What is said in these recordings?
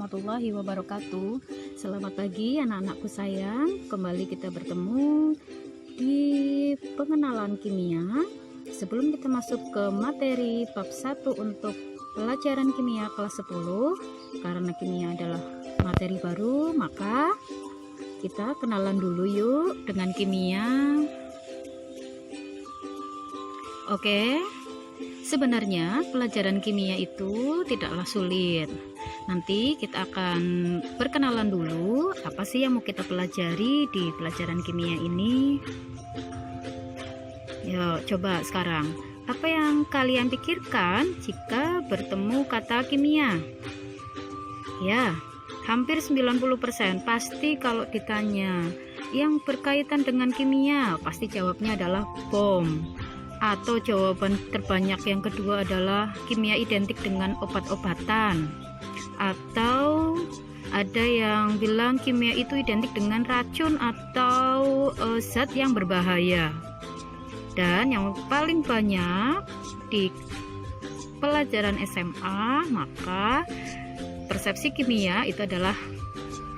warahmatullahi wabarakatuh. Selamat pagi anak-anakku sayang. Kembali kita bertemu di pengenalan kimia. Sebelum kita masuk ke materi bab 1 untuk pelajaran kimia kelas 10, karena kimia adalah materi baru, maka kita kenalan dulu yuk dengan kimia. Oke. Sebenarnya pelajaran kimia itu tidaklah sulit. Nanti kita akan perkenalan dulu apa sih yang mau kita pelajari di pelajaran kimia ini. Yuk, coba sekarang. Apa yang kalian pikirkan jika bertemu kata kimia? Ya, hampir 90% pasti kalau ditanya yang berkaitan dengan kimia, pasti jawabnya adalah bom. Atau jawaban terbanyak yang kedua adalah kimia identik dengan obat-obatan. Atau ada yang bilang kimia itu identik dengan racun atau zat yang berbahaya. Dan yang paling banyak di pelajaran SMA, maka persepsi kimia itu adalah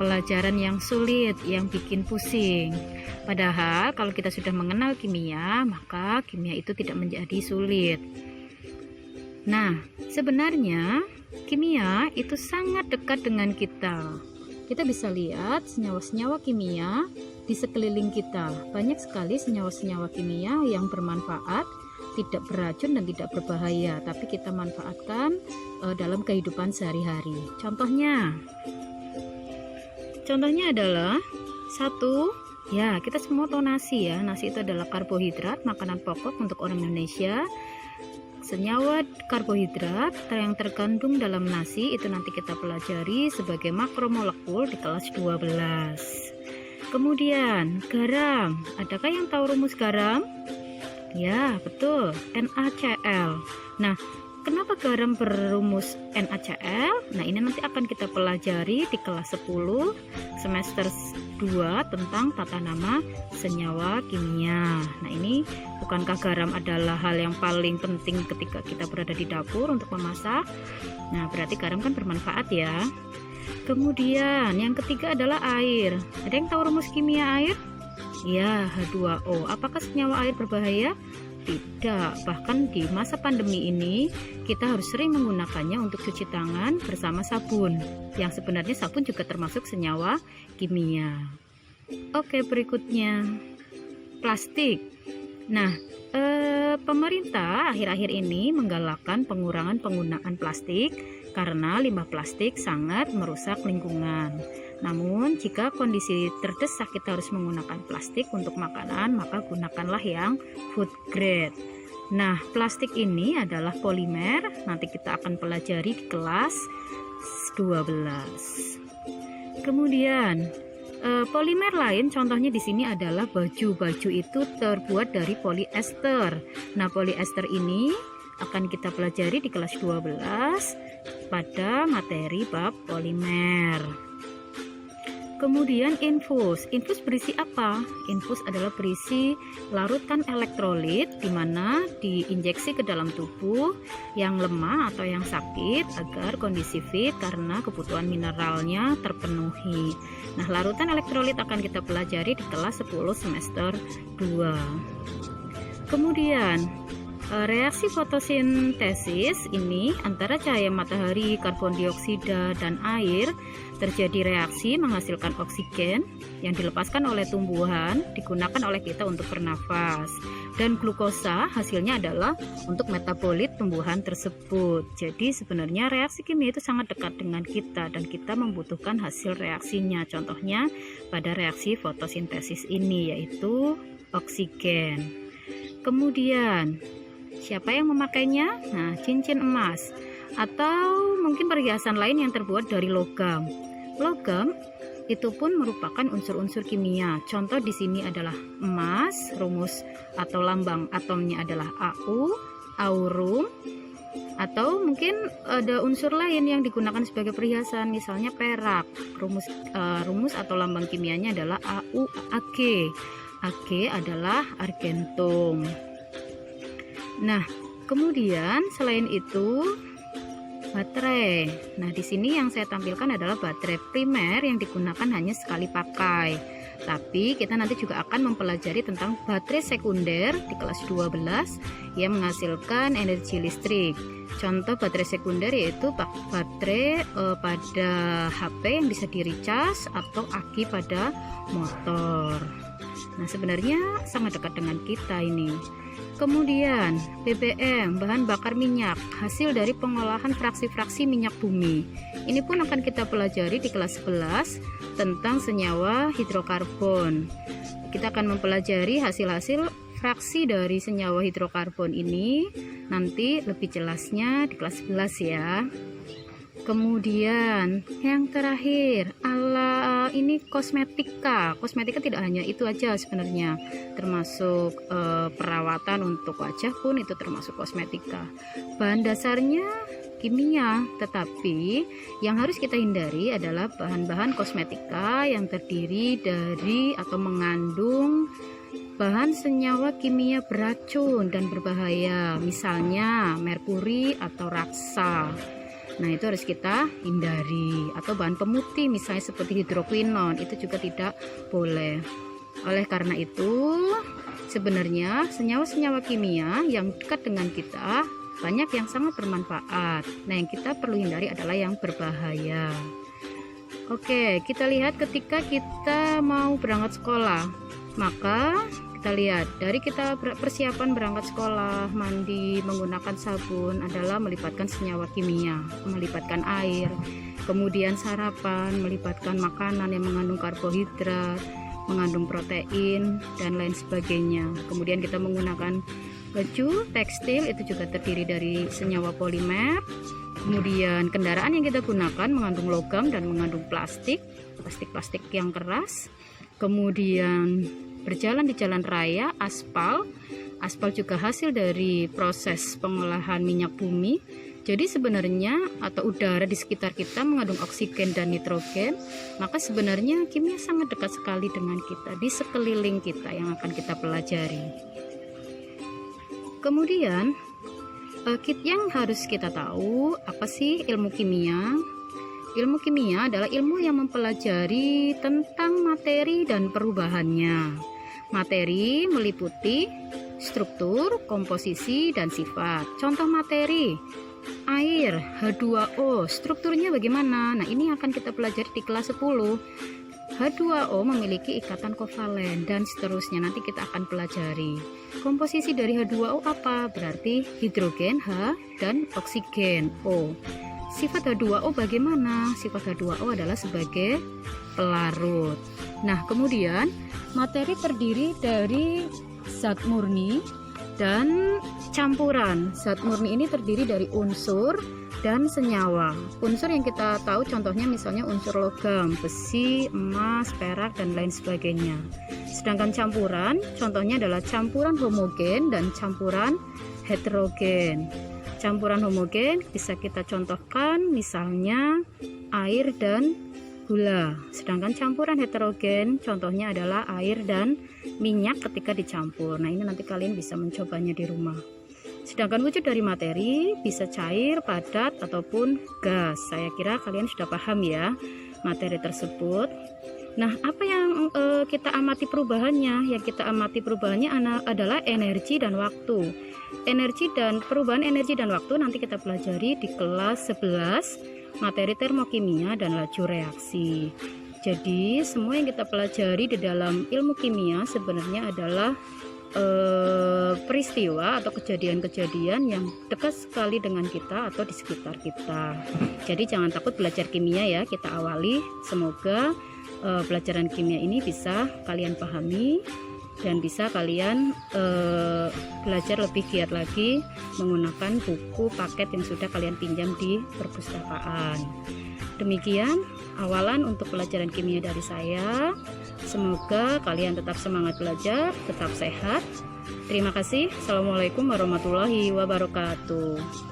pelajaran yang sulit, yang bikin pusing. Padahal kalau kita sudah mengenal kimia, maka kimia itu tidak menjadi sulit. Nah, sebenarnya kimia itu sangat dekat dengan kita. Kita bisa lihat senyawa-senyawa kimia di sekeliling kita. Banyak sekali senyawa-senyawa kimia yang bermanfaat, tidak beracun dan tidak berbahaya, tapi kita manfaatkan dalam kehidupan sehari-hari. Contohnya adalah satu. Ya, kita semua tahu nasi ya. Nasi itu adalah karbohidrat, makanan pokok untuk orang Indonesia. Senyawa karbohidrat yang terkandung dalam nasi itu nanti kita pelajari sebagai makromolekul di kelas 12. Kemudian, garam. Adakah yang tahu rumus garam? Ya, betul, NaCl. Nah, kenapa garam berumus NaCl? Nah, ini nanti akan kita pelajari di kelas 10 semester 2 tentang tata nama senyawa kimia. Nah, ini bukankah garam adalah hal yang paling penting ketika kita berada di dapur untuk memasak? Nah, berarti garam kan bermanfaat ya. Kemudian yang ketiga adalah air. Ada yang tahu rumus kimia air? Ya, H2O. Apakah senyawa air berbahaya? Tidak, bahkan di masa pandemi ini kita harus sering menggunakannya untuk cuci tangan bersama sabun, yang sebenarnya sabun juga termasuk senyawa kimia. Oke, berikutnya plastik. Nah, pemerintah akhir-akhir ini menggalakkan pengurangan penggunaan plastik karena limbah plastik sangat merusak lingkungan. Namun, jika kondisi terdesak kita harus menggunakan plastik untuk makanan, maka gunakanlah yang food grade. Nah, plastik ini adalah polimer. Nanti kita akan pelajari di kelas 12. Kemudian, polimer lain contohnya di sini adalah baju. Baju itu terbuat dari polyester. Nah, polyester ini akan kita pelajari di kelas 12 pada materi bab polimer. Kemudian infus. Infus berisi apa? Infus adalah berisi larutan elektrolit di mana diinjeksi ke dalam tubuh yang lemah atau yang sakit agar kondisi fit karena kebutuhan mineralnya terpenuhi. Nah, larutan elektrolit akan kita pelajari di kelas 10 semester 2. Kemudian reaksi fotosintesis ini antara cahaya matahari, karbon dioksida, dan air terjadi reaksi menghasilkan oksigen yang dilepaskan oleh tumbuhan, digunakan oleh kita untuk bernafas. Dan glukosa hasilnya adalah untuk metabolit tumbuhan tersebut. Jadi sebenarnya reaksi kimia itu sangat dekat dengan kita dan kita membutuhkan hasil reaksinya. Contohnya pada reaksi fotosintesis ini yaitu oksigen. Kemudian siapa yang memakainya? Nah, cincin emas atau mungkin perhiasan lain yang terbuat dari logam. Logam itu pun merupakan unsur-unsur kimia. Contoh di sini adalah emas, rumus atau lambang atomnya adalah Au, aurum, atau mungkin ada unsur lain yang digunakan sebagai perhiasan, misalnya perak. Rumus atau lambang kimianya adalah Au, Ag. Ag adalah argentum. Nah, kemudian selain itu baterai. Nah, di sini yang saya tampilkan adalah baterai primer yang digunakan hanya sekali pakai. Tapi kita nanti juga akan mempelajari tentang baterai sekunder di kelas 12 yang menghasilkan energi listrik. Contoh baterai sekunder yaitu baterai pada HP yang bisa di-recharge atau aki pada motor. Nah, sebenarnya sangat dekat dengan kita ini. Kemudian BBM, bahan bakar minyak, hasil dari pengolahan fraksi-fraksi minyak bumi. Ini pun akan kita pelajari di kelas 11 tentang senyawa hidrokarbon. Kita akan mempelajari hasil-hasil fraksi dari senyawa hidrokarbon ini nanti lebih jelasnya di kelas 11 ya. Kemudian yang terakhir, ini kosmetika. Kosmetika tidak hanya itu aja sebenarnya, termasuk perawatan untuk wajah pun itu termasuk kosmetika. Bahan dasarnya kimia, tetapi yang harus kita hindari adalah bahan-bahan kosmetika yang terdiri dari atau mengandung bahan senyawa kimia beracun dan berbahaya, misalnya merkuri atau raksa. Nah, itu harus kita hindari. Atau bahan pemutih misalnya seperti hidroquinon, itu juga tidak boleh. Oleh karena itu, sebenarnya senyawa-senyawa kimia yang dekat dengan kita banyak yang sangat bermanfaat. Nah, yang kita perlu hindari adalah yang berbahaya. Oke, kita lihat ketika kita mau berangkat sekolah, maka kita lihat dari kita persiapan berangkat sekolah, mandi menggunakan sabun adalah melibatkan senyawa kimia, melibatkan air. Kemudian sarapan melibatkan makanan yang mengandung karbohidrat, mengandung protein dan lain sebagainya. Kemudian kita menggunakan baju tekstil, itu juga terdiri dari senyawa polimer. Kemudian kendaraan yang kita gunakan mengandung logam dan mengandung plastik yang keras. Kemudian berjalan di jalan raya, aspal juga hasil dari proses pengolahan minyak bumi. Jadi sebenarnya atau udara di sekitar kita mengandung oksigen dan nitrogen, maka sebenarnya kimia sangat dekat sekali dengan kita, di sekeliling kita yang akan kita pelajari. Kemudian yang harus kita tahu, apa sih ilmu kimia? Ilmu kimia adalah ilmu yang mempelajari tentang materi dan perubahannya. Materi meliputi struktur, komposisi, dan sifat. Contoh materi, air, H2O, strukturnya bagaimana? Nah, ini akan kita pelajari di kelas 10. H2O memiliki ikatan kovalen dan seterusnya, nanti kita akan pelajari. Komposisi dari H2O apa? Berarti hidrogen H dan oksigen O. Sifat H2O bagaimana? Sifat H2O adalah sebagai pelarut. Nah, kemudian materi terdiri dari zat murni dan campuran. Zat murni ini terdiri dari unsur dan senyawa. Unsur yang kita tahu contohnya misalnya unsur logam, besi, emas, perak, dan lain sebagainya. Sedangkan campuran contohnya adalah campuran homogen dan campuran heterogen. Campuran homogen bisa kita contohkan misalnya air dan gula. Sedangkan campuran heterogen contohnya adalah air dan minyak ketika dicampur. Nah, ini nanti kalian bisa mencobanya di rumah. Sedangkan wujud dari materi bisa cair, padat, ataupun gas. Saya kira kalian sudah paham ya materi tersebut. Nah, apa yang kita amati perubahannya? Yang kita amati perubahannya adalah energi dan waktu. Perubahan energi dan waktu nanti kita pelajari di kelas 11 materi termokimia dan laju reaksi. Jadi semua yang kita pelajari di dalam ilmu kimia sebenarnya adalah peristiwa atau kejadian-kejadian yang dekat sekali dengan kita atau di sekitar kita. Jadi jangan takut belajar kimia ya, kita awali. Semoga pelajaran kimia ini bisa kalian pahami dan bisa kalian belajar lebih giat lagi menggunakan buku paket yang sudah kalian pinjam di perpustakaan. Demikian awalan untuk pelajaran kimia dari saya. Semoga kalian tetap semangat belajar, tetap sehat. Terima kasih. Assalamualaikum warahmatullahi wabarakatuh.